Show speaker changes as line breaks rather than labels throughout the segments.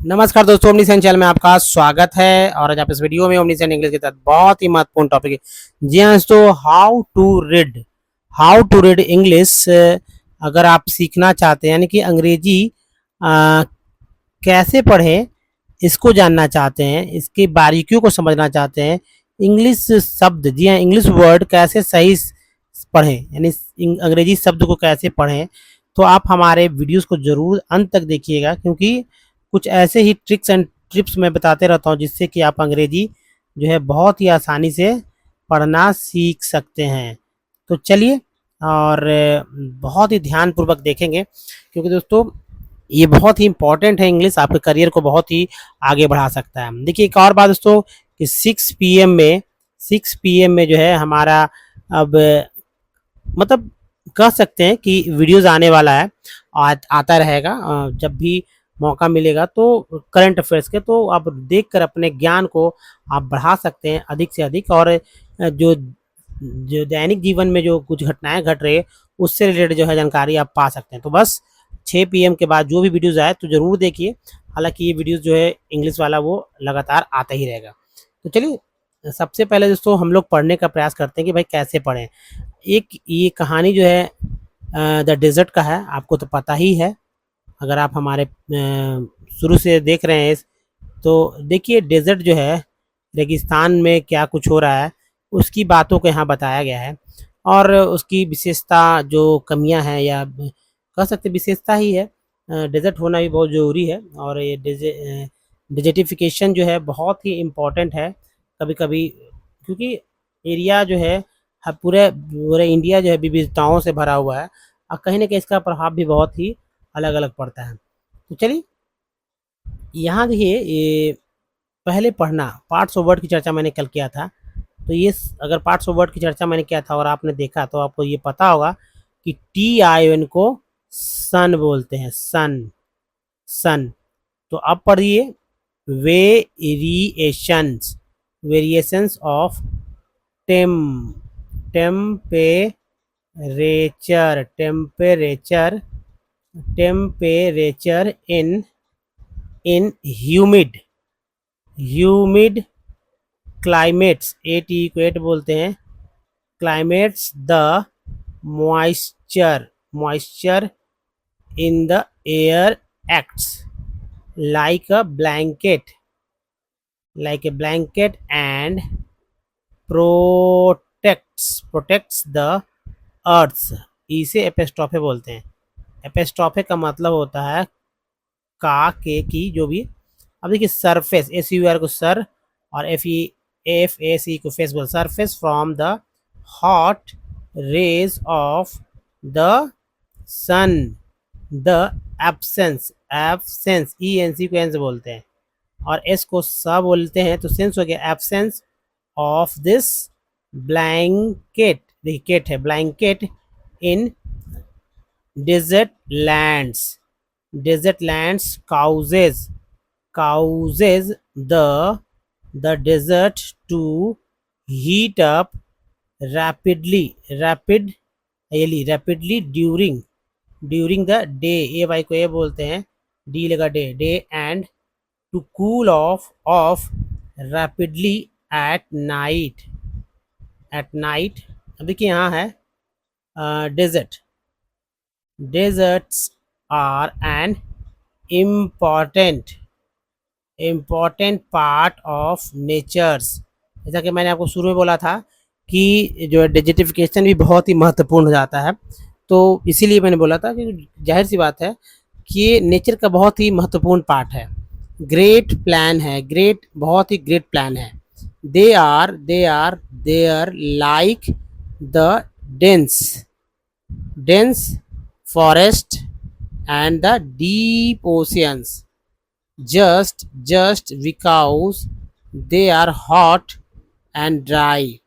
नमस्कार दोस्तों, omniscient channel में आपका स्वागत है। और आज आप इस वीडियो में ओमनीसेंट इंग्लिश के तहत बहुत ही महत्वपूर्ण टॉपिक है। जी हाँ दोस्तों, हाउ टू रीड इंग्लिश। अगर आप सीखना चाहते हैं यानी कि अंग्रेजी कैसे पढ़ें, इसको जानना चाहते हैं, इसकी बारीकियों को समझना चाहते हैं, इंग्लिश शब्द, जी हाँ, इंग्लिश वर्ड कैसे सही पढ़ें यानी अंग्रेजी शब्द को कैसे पढ़ें, तो आप हमारे वीडियोस को ज़रूर अंत तक देखिएगा, क्योंकि कुछ ऐसे ही ट्रिक्स एंड टिप्स मैं बताते रहता हूँ जिससे कि आप अंग्रेजी जो है बहुत ही आसानी से पढ़ना सीख सकते हैं। तो चलिए, और बहुत ही ध्यानपूर्वक देखेंगे, क्योंकि दोस्तों ये बहुत ही इंपॉर्टेंट है। इंग्लिश आपके करियर को बहुत ही आगे बढ़ा सकता है। देखिए, एक और बात दोस्तों कि 6 PM में जो है हमारा अब मतलब कह सकते हैं कि वीडियोज़ आने वाला है, आता रहेगा जब भी मौका मिलेगा। तो करंट अफेयर्स के, तो आप देखकर अपने ज्ञान को आप बढ़ा सकते हैं अधिक से अधिक, और जो जो दैनिक जीवन में जो कुछ घटनाएं घट रही है उससे रिलेटेड जो है जानकारी आप पा सकते हैं। तो बस 6 PM के बाद जो भी वीडियोज़ आए तो ज़रूर देखिए। हालांकि ये वीडियोज़ जो है इंग्लिश वाला वो लगातार आता ही रहेगा। तो चलिए, सबसे पहले दोस्तों हम लोग पढ़ने का प्रयास करते हैं कि भाई कैसे पढ़ें। एक ये कहानी जो है द डेजर्ट का है, आपको तो पता ही है। अगर आप हमारे शुरू से देख रहे हैं तो देखिए, डेजर्ट जो है, रेगिस्तान में क्या कुछ हो रहा है उसकी बातों को यहाँ बताया गया है। और उसकी विशेषता, जो कमियां हैं, या कह सकते विशेषता ही है, डेजर्ट होना भी बहुत ज़रूरी है। और ये डेजर्टिफिकेशन जो है बहुत ही इम्पोर्टेंट है कभी कभी, क्योंकि एरिया जो है पूरे पूरे इंडिया जो है विविधताओं से भरा हुआ है, और कहीं ना कहीं इसका प्रभाव भी बहुत ही अलग अलग पड़ता है। तो चलिए, यहाँ देखिए, ये पहले पढ़ना, पार्ट्स ऑफ वर्ड की चर्चा मैंने कल किया था। तो ये अगर पार्ट्स ऑफ वर्ड की चर्चा मैंने किया था और आपने देखा तो आपको ये पता होगा कि TION को सन बोलते हैं, सन सन। तो अब पढ़िए, variations, variations of time temperature temperature temperature in humid climates, 8 बोलते हैं, climates, the moisture in the air acts like a blanket and protects the earth। इसे एपिस्ट्रोफे बोलते हैं। एपिस्ट्रोफे का मतलब होता है का, के, की, जो भी। अब देखिए, सरफेस, SUR को सर और FAC को फेस बोल, surface from the hot rays of the sun, the absence ENC को एन से बोलते हैं, और एस को स बोलते हैं, तो सेंस हो गया एब्सेंस ऑफ दिस ब्लैंकेट, देखिए केट है, blanket in desert lands causes the desert to heat up rapidly during the day, AY को ए बोलते हैं, डी लगा day, and to cool off rapidly at night। अब देखिए, यहाँ है deserts are an important part of natures। जैसा कि मैंने आपको शुरू में बोला था कि जो डेजर्टिफिकेशन भी बहुत ही महत्वपूर्ण हो जाता है, तो इसीलिए मैंने बोला था कि जाहिर सी बात है कि ये नेचर का बहुत ही महत्वपूर्ण पार्ट है। ग्रेट प्लान है, बहुत ही ग्रेट प्लान है। They are like the dense forest and the deep oceans, just because they are hot and dry,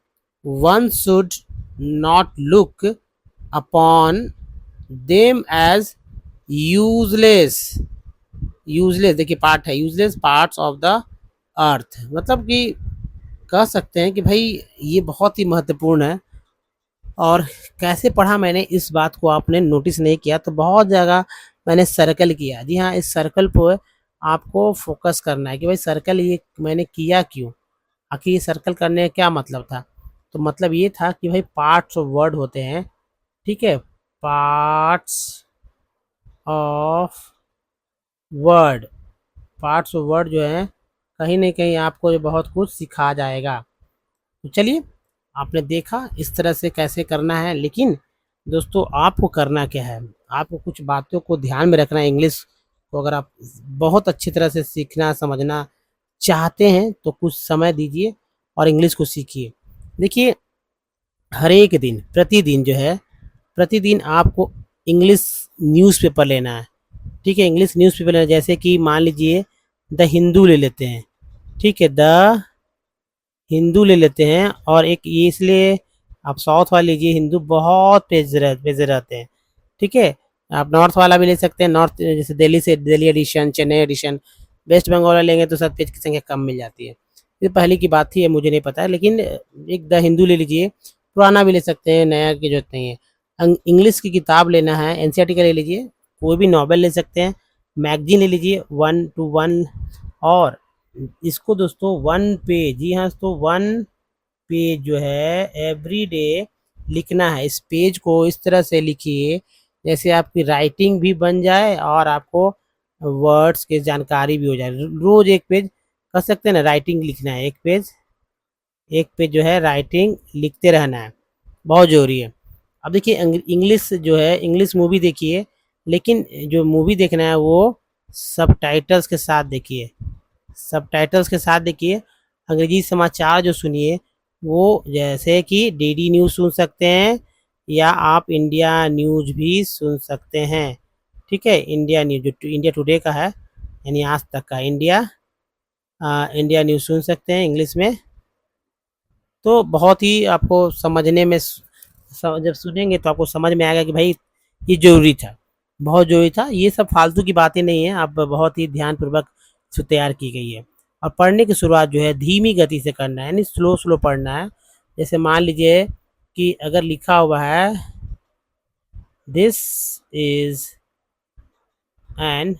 one should not look upon them as useless। देखिए, part है, useless parts of the earth, मतलब कि कह सकते हैं कि भाई ये बहुत ही महत्वपूर्ण है। और कैसे पढ़ा मैंने, इस बात को आपने नोटिस नहीं किया तो बहुत जगह मैंने सर्कल किया। जी हाँ, इस सर्कल पर आपको फोकस करना है कि भाई सर्कल ये मैंने किया क्यों, आखिर ये सर्कल करने का क्या मतलब था। तो मतलब ये था कि भाई पार्ट्स ऑफ वर्ड होते हैं, ठीक है, parts of word, parts of word जो है कहीं ना कहीं आपको ये बहुत कुछ सिखा जाएगा। तो चलिए, आपने देखा इस तरह से कैसे करना है, लेकिन दोस्तों आपको करना क्या है, आपको कुछ बातों को ध्यान में रखना है। इंग्लिश को अगर आप बहुत अच्छी तरह से सीखना समझना चाहते हैं तो कुछ समय दीजिए और इंग्लिश को सीखिए। देखिए, हर एक दिन प्रतिदिन जो है, प्रतिदिन आपको इंग्लिश न्यूज़पेपर लेना है, ठीक है, इंग्लिश न्यूज़पेपर लेना है। जैसे कि मान लीजिए द हिंदू ले लेते हैं, ठीक है, द हिंदू ले लेते हैं, और एक ये इसलिए आप साउथ वाला लीजिए, हिंदू बहुत पेज रहते हैं, ठीक है। आप नॉर्थ वाला भी ले सकते हैं, नॉर्थ जैसे दिल्ली से दिल्ली एडिशन, चेन्नई एडिशन। वेस्ट बंगाल वाला लेंगे तो शायद पेज की संख्या कम मिल जाती है। ये पहले की बात थी, ये मुझे नहीं पता है, लेकिन एक द हिंदू ले लीजिए, पुराना भी ले सकते हैं, नया की जरूरत नहीं है। इंग्लिश की किताब लेना है, एनसीईआरटी का ले लीजिए, कोई भी नॉवेल ले सकते हैं, मैगजीन ले लीजिए 1 to 1। और इसको दोस्तों 1 पेज, जी हाँ दोस्तों 1 पेज जो है एवरी डे लिखना है। इस पेज को इस तरह से लिखिए जैसे आपकी राइटिंग भी बन जाए और आपको वर्ड्स की जानकारी भी हो जाए। रोज एक पेज कर सकते हैं ना, राइटिंग लिखना है, एक पेज जो है राइटिंग लिखते रहना है, बहुत ज़रूरी है। अब देखिए इंग्लिश जो है, इंग्लिश मूवी देखिए, लेकिन जो मूवी देखना है वो सबटाइटल्स के साथ देखिए, सबटाइटल्स के साथ देखिए। अंग्रेजी समाचार जो सुनिए वो जैसे कि डीडी न्यूज़ सुन सकते हैं, या आप इंडिया न्यूज़ भी सुन सकते हैं, ठीक है। इंडिया न्यूज़ जो इंडिया टुडे का है, यानी आज तक का इंडिया न्यूज़ सुन सकते हैं इंग्लिश में। तो बहुत ही आपको समझने में जब सुनेंगे तो आपको समझ में आएगा कि भाई ये ज़रूरी था, बहुत ज़रूरी था। ये सब फालतू की बातें नहीं है, आप बहुत ही ध्यानपूर्वक से तैयार की गई है। और पढ़ने की शुरुआत जो है धीमी गति से करना है, यानी स्लो स्लो पढ़ना है। जैसे मान लीजिए कि अगर लिखा हुआ है दिस इज एन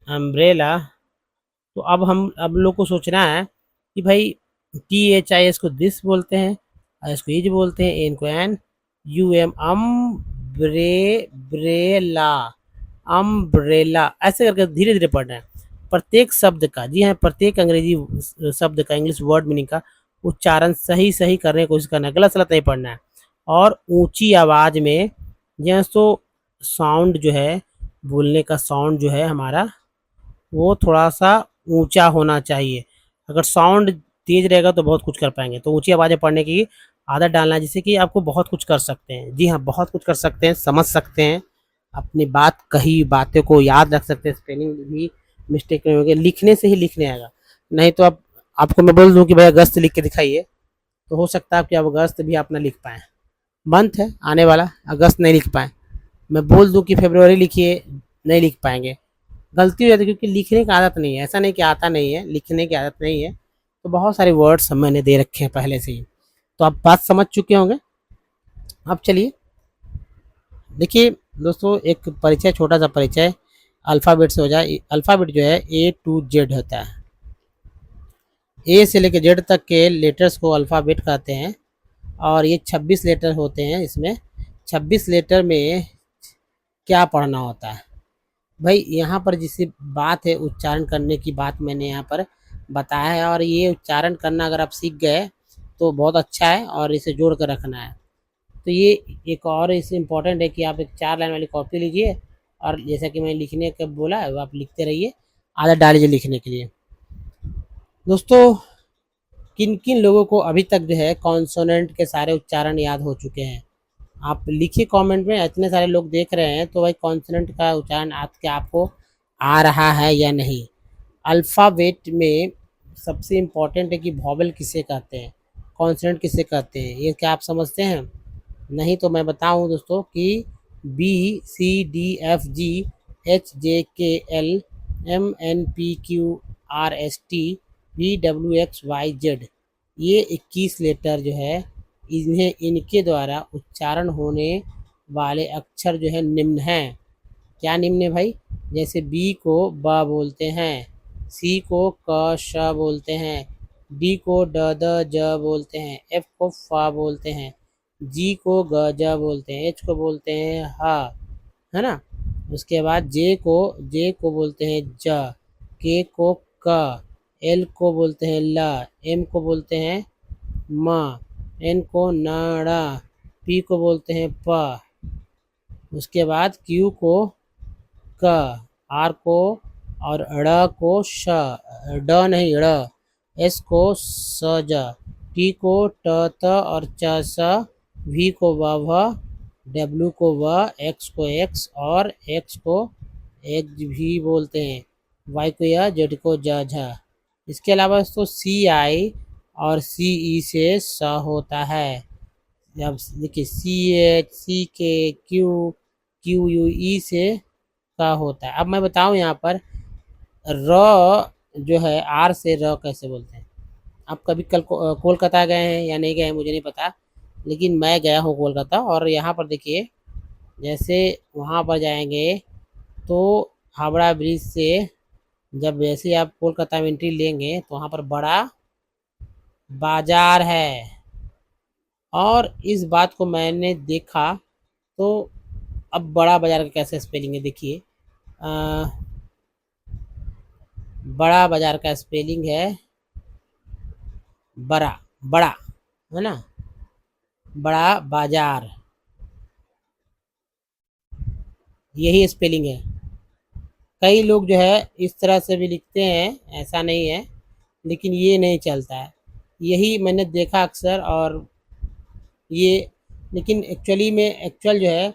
अम्ब्रेला, तो अब लोग को सोचना है कि भाई THIS को दिस बोलते हैं, इसको इज बोलते हैं, एन को एन, UM ब्रेला, अम्ब्रेला, ऐसे करके धीरे धीरे पढ़ना है। प्रत्येक शब्द का, जी हाँ, प्रत्येक अंग्रेजी शब्द का, इंग्लिश वर्ड मीनिंग का उच्चारण सही सही करने की कोशिश करना है, गलत सलत नहीं पढ़ना है। और ऊंची आवाज़ में, जैसे तो साउंड जो है, बोलने का साउंड जो है हमारा वो थोड़ा सा ऊंचा होना चाहिए। अगर साउंड तेज रहेगा तो बहुत कुछ कर पाएंगे, तो ऊंची आवाज़ में पढ़ने की आदत डालना है, जिससे कि आपको बहुत कुछ कर सकते हैं। जी हाँ, बहुत कुछ कर सकते हैं, समझ सकते हैं, अपनी बात कही बातों को याद रख सकते हैं, स्पेलिंग भी मिस्टेक नहीं होगी, लिखने से ही लिखने आएगा। नहीं तो अब आपको मैं बोल दूं कि भाई अगस्त लिख के दिखाइए, तो हो सकता है कि अब अगस्त भी आप ना लिख पाएँ, मंथ है आने वाला, अगस्त नहीं लिख पाएँ। मैं बोल दूं कि फरवरी लिखिए, नहीं लिख पाएंगे, गलती हो जाती है, क्योंकि लिखने की आदत नहीं है। ऐसा नहीं कि आता नहीं है, लिखने की आदत नहीं है। तो बहुत सारे वर्ड्स मैंने दे रखे हैं पहले से ही, तो आप बात समझ चुके होंगे। अब चलिए देखिए दोस्तों, एक परिचय, छोटा सा परिचय अल्फ़ाबेट से हो जाए। अल्फ़ाबेट जो है A to Z होता है, ए से लेकर जेड तक के लेटर्स को अल्फ़ाबेट कहते हैं। और ये 26 लेटर होते हैं। इसमें 26 लेटर में क्या पढ़ना होता है भाई, यहाँ पर जिस बात है उच्चारण करने की बात मैंने यहाँ पर बताया है, और ये उच्चारण करना अगर आप सीख गए तो बहुत अच्छा है, और इसे जोड़ कर रखना है। तो ये एक और इससे इम्पोर्टेंट है कि आप एक 4 लाइन वाली कॉपी लीजिए, और जैसा कि मैंने लिखने का बोला है वो आप लिखते रहिए, आदत डालिए लिखने के लिए। दोस्तों, किन किन लोगों को अभी तक जो है कॉन्सोनेंट के सारे उच्चारण याद हो चुके हैं, आप लिखिए कमेंट में। इतने सारे लोग देख रहे हैं तो भाई कॉन्सोनेंट का उच्चारण आपको आ रहा है या नहीं। अल्फ़ाबेट में सबसे इम्पोर्टेंट है कि वॉवेल किसे कहते हैं, कॉन्सोनेंट किसे कहते हैं, ये क्या आप समझते हैं? नहीं तो मैं बताऊं दोस्तों कि BCDFGHJKLMNPQRSTVWXYZ, ये 21 लेटर जो है, इन्हें इनके द्वारा उच्चारण होने वाले अक्षर जो है निम्न हैं। क्या निम्न है भाई? जैसे बी को ब बोलते हैं, सी को क श बोलते हैं, डी को ड द ज बोलते हैं, एफ को फा बोलते हैं, जी को ग ज बोलते हैं, एच को बोलते हैं हा, है ना। उसके बाद जे को बोलते हैं ज, के को क, एल को बोलते हैं ल, एम को बोलते हैं म, एन को न ड़, पी को बोलते हैं प, उसके बाद क्यू को क, आर को और ड़ को श, ड नहीं ड़, एस को स ज, टी को ट त और च स, वी को व भ, डब्ल्यू को व, एक्स को एक्स और एक्स को एक्स भी बोलते हैं, वाई को या, जेड को ज झ। इसके अलावा तो सी आई और सी ई से स होता है। अब देखिए सी एच, सी के, क्यू यू ई से का होता है। अब मैं बताऊं यहाँ पर र जो है आर से र कैसे बोलते हैं। आप कभी कोलकाता गए हैं या नहीं गए हैं मुझे नहीं पता, लेकिन मैं गया हूँ कोलकाता। और यहाँ पर देखिए जैसे वहाँ पर जाएंगे तो हावड़ा ब्रिज से जब वैसे आप कोलकाता में एंट्री लेंगे तो वहाँ पर बड़ा बाजार है। और इस बात को मैंने देखा तो अब बड़ा बाजार का कैसे स्पेलिंग है देखिए, बड़ा बाजार का स्पेलिंग है बड़ा, बड़ा, है ना, बड़ा बाजार, यही स्पेलिंग है। कई लोग जो है इस तरह से भी लिखते हैं, ऐसा नहीं है, लेकिन ये नहीं चलता है, यही मैंने देखा अक्सर। और ये लेकिन एक्चुअली में एक्चुअल जो है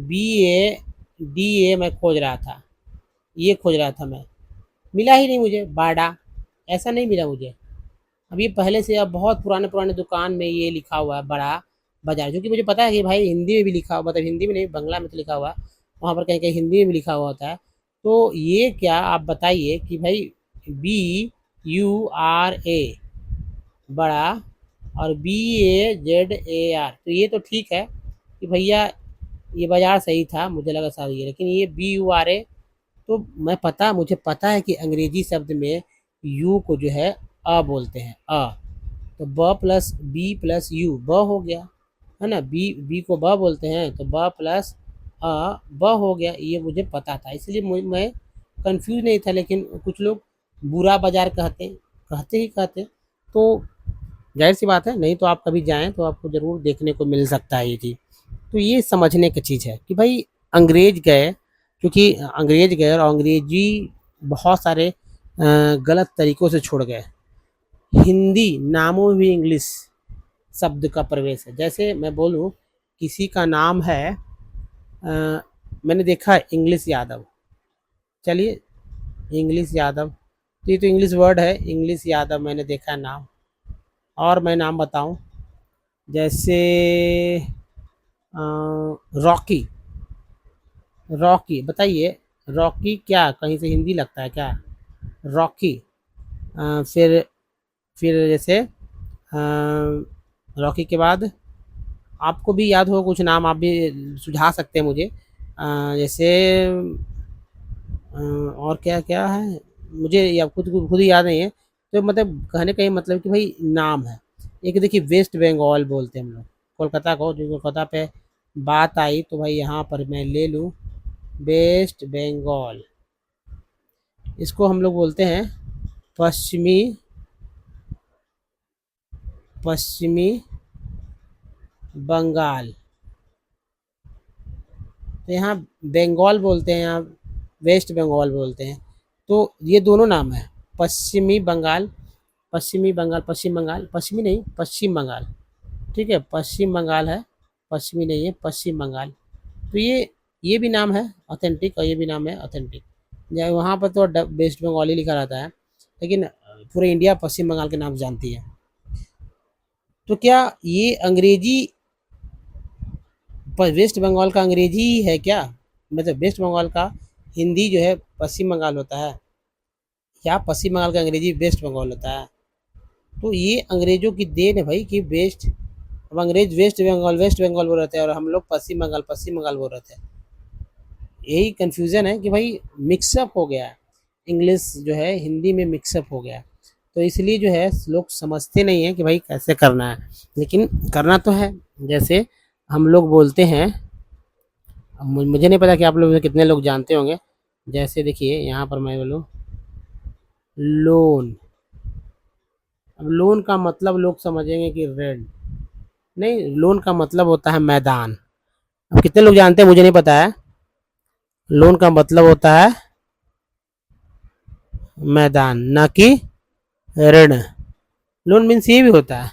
BA DA मैं खोज रहा था, ये खोज रहा था मैं, मिला ही नहीं मुझे, बाडा ऐसा नहीं मिला मुझे। अब ये पहले से अब बहुत पुराने पुराने दुकान में ये लिखा हुआ है बड़ा बाजार, जो कि मुझे पता है कि भाई हिंदी में भी लिखा हुआ, मतलब हिंदी में नहीं बांग्ला में तो लिखा हुआ है, वहाँ पर कहीं कहीं हिंदी में भी लिखा हुआ होता है। तो ये क्या आप बताइए कि भाई BURA बड़ा और BAZAR, तो ये तो ठीक है कि भैया ये बाजार सही था, मुझे लगा सही है, लेकिन ये BURA तो मुझे पता है कि अंग्रेजी शब्द में यू को जो है अ बोलते हैं, अ, तो ब प्लस बी प्लस यू ब हो गया, है ना। बी को ब बोलते हैं तो ब प्लस अ ब हो गया, ये मुझे पता था, इसलिए मैं कंफ्यूज नहीं था। लेकिन कुछ लोग बुरा बाजार कहते ही कहते, तो जाहिर सी बात है, नहीं तो आप कभी जाएं तो आपको ज़रूर देखने को मिल सकता है ये चीज़। तो ये समझने की चीज़ है कि भाई अंग्रेज गए, क्योंकि अंग्रेज गए और अंग्रेजी बहुत सारे गलत तरीक़ों से छोड़ गए। हिंदी नामों में भी इंग्लिश शब्द का प्रवेश है। जैसे मैं बोलूँ किसी का नाम है मैंने देखा इंग्लिश यादव, चलिए इंग्लिश यादव, तो ये तो इंग्लिश वर्ड है, इंग्लिश यादव मैंने देखा है नाम। और मैं नाम बताऊँ जैसे रॉकी, रॉकी बताइए, रॉकी क्या कहीं से हिंदी लगता है क्या? रॉकी। फिर जैसे रॉकी के बाद आपको भी याद हो कुछ नाम, आप भी सुझा सकते हैं मुझे। जैसे और क्या क्या है, मुझे या खुद ही याद नहीं है। तो मतलब कहने का ये मतलब कि भाई नाम है। एक देखिए वेस्ट बंगाल बोलते हैं हम लोग कोलकाता को, जो कोलकाता पे बात आई तो भाई यहाँ पर मैं ले लूँ वेस्ट बंगाल, इसको हम लोग बोलते हैं पश्चिमी पश्चिमी बंगाल। तो यहाँ बंगाल बोलते हैं, यहाँ वेस्ट बंगाल बोलते हैं। तो ये दोनों नाम है, पश्चिमी बंगाल, पश्चिमी बंगाल, पश्चिम बंगाल, पश्चिमी नहीं पश्चिम बंगाल, ठीक है, पश्चिम बंगाल है, पश्चिमी नहीं है, पश्चिम बंगाल। तो ये भी नाम है ऑथेंटिक और ये भी नाम है ऑथेंटिक। वहाँ पर तो वेस्ट बंगाल ही लिखा रहता है, लेकिन पूरे इंडिया पश्चिम बंगाल के नाम से जानती है। तो क्या ये अंग्रेजी वेस्ट बंगाल का अंग्रेजी ही है क्या? मतलब वेस्ट बंगाल का हिंदी जो है पश्चिम बंगाल होता है, या पश्चिम बंगाल का अंग्रेजी वेस्ट बंगाल होता है? तो ये अंग्रेजों की देन है भाई कि अब अंग्रेज वेस्ट बंगाल बोल रहे थे और हम लोग पश्चिम बंगाल बोल रहे थे। यही कन्फ्यूज़न है कि भाई मिक्सअप हो गया है, इंग्लिश जो है हिंदी में मिक्सअप हो गया है। तो इसलिए जो है लोग समझते नहीं हैं कि भाई कैसे करना है, लेकिन करना तो है। जैसे हम लोग बोलते हैं, अब मुझे नहीं पता कि आप लोग में कितने लोग जानते होंगे। जैसे देखिए यहाँ पर मैं बोलूँ लोन, अब लोन का मतलब लोग समझेंगे कि रेंट, नहीं, लोन का मतलब होता है मैदान। अब कितने लोग जानते हैं मुझे नहीं पता है। लोन का मतलब होता है मैदान, ना कि ऋण। लोन मीन्स ये भी होता है,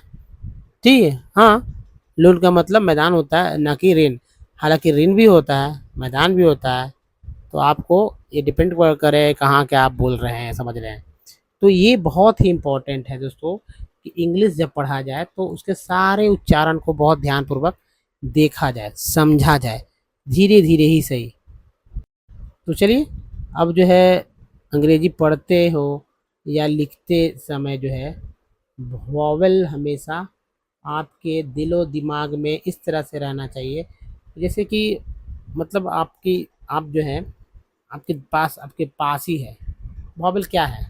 ठीक है, हाँ, लोन का मतलब मैदान होता है ना कि ऋण। हालांकि ऋण भी होता है, मैदान भी होता है। तो आपको ये डिपेंड करे कहाँ क्या आप बोल रहे हैं, समझ रहे हैं। तो ये बहुत ही इम्पोर्टेंट है दोस्तों कि इंग्लिश जब पढ़ा जाए तो उसके सारे उच्चारण को बहुत ध्यानपूर्वक देखा जाए, समझा जाए, धीरे धीरे ही सही। तो चलिए, अब जो है अंग्रेजी पढ़ते हो या लिखते समय जो है वॉवेल हमेशा आपके दिलो दिमाग में इस तरह से रहना चाहिए, जैसे कि मतलब आप जो है आपके पास ही है। वॉवेल क्या है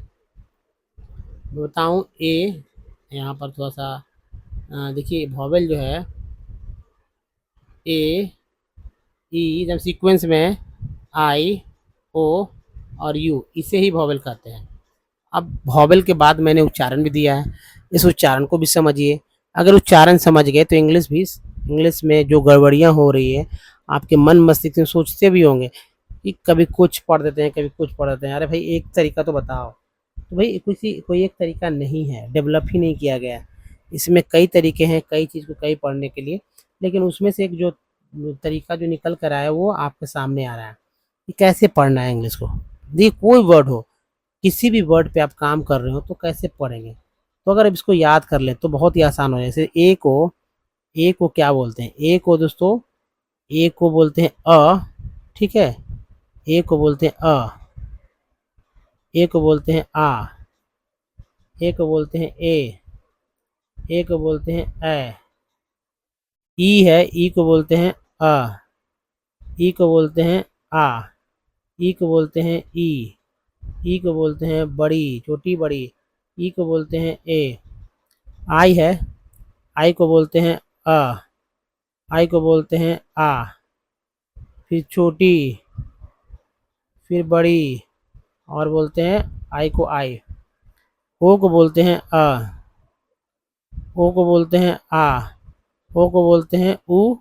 मैं बताऊं। ए, यहाँ पर थोड़ा सा देखिए वॉवेल जो है ए, ई, जब सीक्वेंस में आई, ओ और यू, इसे ही वॉवेल कहते हैं। अब वॉवेल के बाद मैंने उच्चारण भी दिया है, इस उच्चारण को भी समझिए। अगर उच्चारण समझ गए तो इंग्लिश में जो गड़बड़ियाँ हो रही है आपके मन मस्तिष्क में, सोचते भी होंगे कि कभी कुछ पढ़ देते हैं, कभी कुछ पढ़ देते हैं, अरे भाई एक तरीका तो बताओ। तो भाई कोई एक तरीका नहीं है, डेवलप ही नहीं किया गया है। इसमें कई तरीके हैं, कई चीज़ को कई पढ़ने के लिए, लेकिन उसमें से एक जो तरीका जो निकल कर आया है वो आपके सामने आ रहा है कि कैसे पढ़ना है इंग्लिश को। देखिए कोई वर्ड हो, किसी भी वर्ड पे आप काम कर रहे हो तो कैसे पढ़ेंगे। तो अगर आप इसको याद कर लें तो बहुत ही आसान हो जाए। जैसे ए को क्या बोलते हैं, ए को दोस्तों, ए को बोलते हैं अ, ठीक है, ए को बोलते हैं अ, ए को बोलते हैं आ, ए को बोलते हैं ए को बोलते हैं ए, ई है, ई को बोलते हैं अ, ई को बोलते हैं आ, ई को बोलते हैं ई को बोलते हैं बड़ी, छोटी बड़ी, ई को बोलते हैं ए। आई है, आई को बोलते हैं अ, आई को बोलते हैं आ, फिर छोटी, फिर बड़ी, और बोलते हैं आई को आई। ओ को बोलते हैं अ, ओ को बोलते हैं आ, ओ को बोलते हैं उ,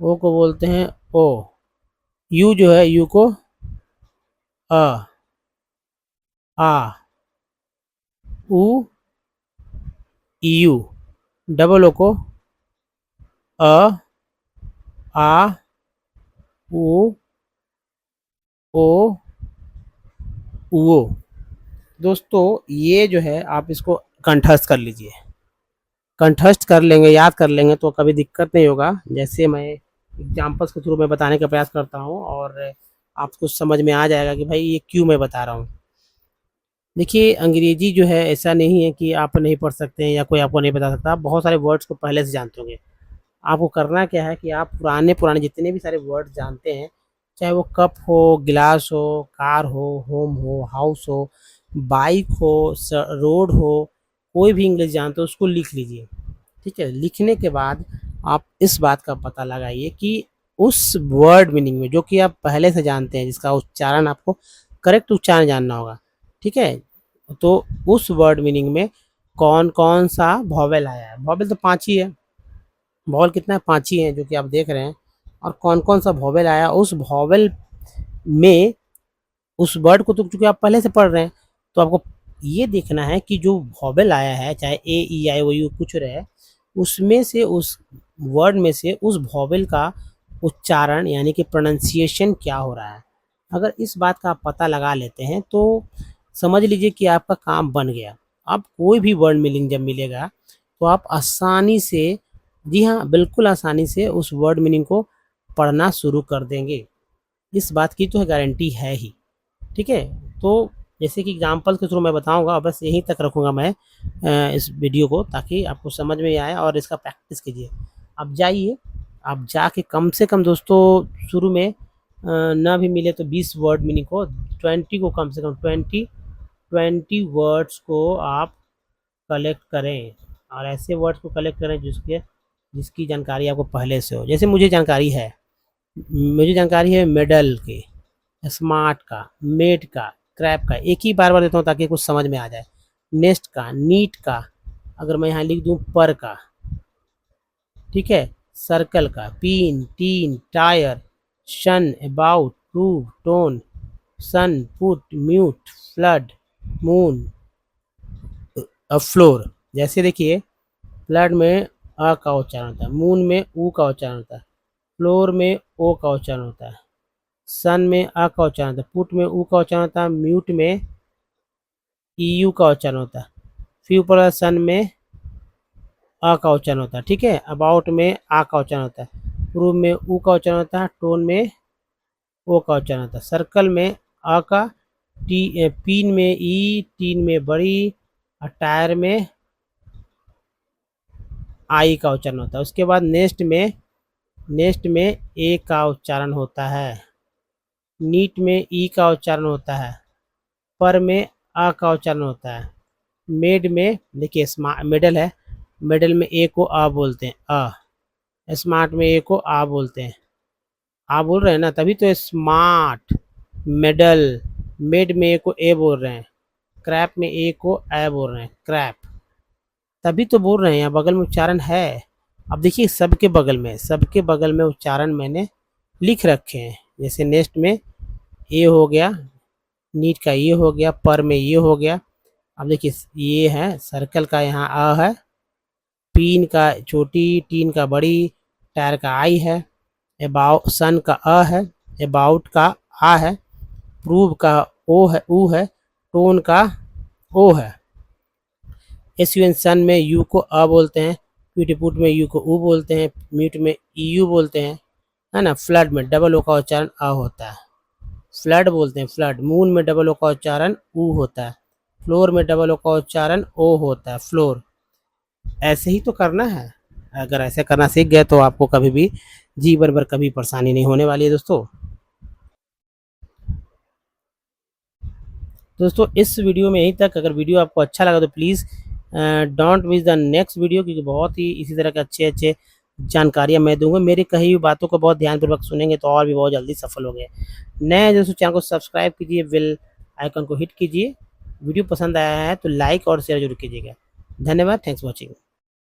ओ को बोलते हैं ओ। यू जो है, यू को अ, आ, उ, यू। डबल ओ को अ, आ, उ, ओ, उ। दोस्तों ये जो है आप इसको कंठस्थ कर लीजिए, कंठस्थ कर लेंगे, याद कर लेंगे तो कभी दिक्कत नहीं होगा। जैसे मैं एग्जाम्पल्स के थ्रू मैं बताने का प्रयास करता हूँ और आपको समझ में आ जाएगा कि भाई ये क्यों मैं बता रहा हूँ। देखिए अंग्रेजी जो है ऐसा नहीं है कि आप नहीं पढ़ सकते हैं या कोई आपको नहीं बता सकता, आप बहुत सारे वर्ड्स को पहले से जानते होंगे। आपको करना क्या है कि आप पुराने पुराने जितने भी सारे वर्ड जानते हैं, चाहे वो कप हो, गिलास हो, कार हो, होम हो, हाउस हो, बाइक हो, रोड हो, कोई भी इंग्लिश जानते हो उसको लिख लीजिए। ठीक है, लिखने के बाद आप इस बात का पता लगाइए कि उस वर्ड मीनिंग में जो कि आप पहले से जानते हैं, जिसका उच्चारण आपको करेक्ट उच्चारण जानना होगा, ठीक है, तो उस वर्ड मीनिंग में कौन कौन सा वॉवेल आया है। वॉवेल तो 5 ही है, वॉवेल कितना है, 5 ही है जो कि आप देख रहे हैं। और कौन कौन सा वॉवेल आया उस वॉवेल में, उस वर्ड को तो चूंकि आप पहले से पढ़ रहे हैं तो आपको ये देखना है कि जो वॉवेल आया है, चाहे ए ई आई ओ यू कुछ रहे, उसमें से उस वर्ड में से उस वॉवेल का उच्चारण यानी कि प्रोनाउंसिएशन क्या हो रहा है। अगर इस बात का आप पता लगा लेते हैं तो समझ लीजिए कि आपका काम बन गया। अब कोई भी वर्ड मीनिंग जब मिलेगा तो आप आसानी से, जी हाँ बिल्कुल आसानी से उस वर्ड मीनिंग को पढ़ना शुरू कर देंगे। इस बात की तो गारंटी है ही। ठीक है, तो जैसे कि एग्जाम्पल के थ्रू मैं बताऊंगा, बस यहीं तक रखूंगा मैं इस वीडियो को, ताकि आपको समझ में आए और इसका प्रैक्टिस कीजिए। अब जाइए, आप जाके कम से कम दोस्तों शुरू में ना भी मिले तो 20 वर्ड मीनिंग को, 20 को कम से कम 20 वर्ड्स को आप कलेक्ट करें, और ऐसे वर्ड्स को कलेक्ट करें जिसकी जानकारी आपको पहले से हो। जैसे मुझे जानकारी है मेडल की, स्मार्ट का, मेड का, क्रैप का। एक ही बार बार देता हूँ ताकि कुछ समझ में आ जाए। नेस्ट का, नीट का, अगर मैं यहाँ लिख दूँ पर का, ठीक है, सर्कल का, pin, teen, tyre, shun, about, prove, tone, sun, put, mute, flood, moon, floor. जैसे देखिए, फ्लड में अ का उच्चारण होता है, मून में ऊ का उच्चारण होता है, फ्लोर में ओ का उच्चारण होता है, सन में अ का उच्चारण होता है, पुट में ऊ का उच्चारण होता है, म्यूट में ईयू का उच्चारण होता है, फिर ऊपर सन में अ का उच्चारण होता है, ठीक है, अबाउट में आ का उच्चारण होता है, प्रूव में ऊ का उच्चारण होता है, टोन में ओ का उच्चारण होता है, सर्कल में अ का, पिन में ई, टीन में बड़ी, और टायर में आई का उच्चारण होता है। उसके बाद नेक्स्ट में ए का उच्चारण होता है, नीट में ई का उच्चारण होता है, पर में आ का उच्चारण होता है, मेड में देखिए मेडल है, मेडल में ए को आ बोलते हैं, स्मार्ट में ए को आ बोलते हैं, आ बोल रहे हैं ना, तभी तो स्मार्ट, मेडल, मेड में ए को ए बोल रहे हैं, क्रैप में ए को ए बोल रहे हैं, क्रैप, तभी तो बोल रहे हैं, यहाँ बगल में उच्चारण है। अब देखिए सबके बगल में उच्चारण मैंने लिख रखे हैं। जैसे नेक्स्ट में ए हो गया, नीट का ये हो गया, पर में ये हो गया। अब देखिए ये है, सर्कल का यहाँ अ है, पिन का छोटी, टीन का बड़ी, टायर का आई है, अबाउट सन का अ है, अबाउट का आ है, प्रूव का ओ है, ऊ है, टोन का ओ है, एस यू एन सन में यू को अ बोलते हैं, प्यूटीपुट में यू को ऊ बोलते हैं, म्यूट में ई यू बोलते हैं, है ना। फ्लड में डबल ओ का उच्चारण अ होता है, फ्लड बोलते हैं फ्लड। मून में डबल ओ का उच्चारण ऊ होता है, फ्लोर में डबल ओ का उच्चारण ओ होता है, फ्लोर। ऐसे ही तो करना है, अगर ऐसे करना सीख गए तो आपको कभी भी जीवन भर कभी परेशानी नहीं होने वाली है दोस्तों। दोस्तों इस वीडियो में यहीं तक। अगर वीडियो आपको अच्छा लगा तो please don't miss the next video, क्योंकि बहुत ही इसी तरह के अच्छे अच्छे जानकारियाँ मैं दूंगा। मेरी कही हुई बातों को बहुत ध्यानपूर्वक सुनेंगे तो और भी बहुत जल्दी सफल होंगे। नए दोस्तों चैनल को सब्सक्राइब कीजिए, बेल आइकन को हिट कीजिए। वीडियो पसंद आया है तो लाइक और शेयर जरूर कीजिएगा। धन्यवाद, थैंक्स फॉर वॉचिंग।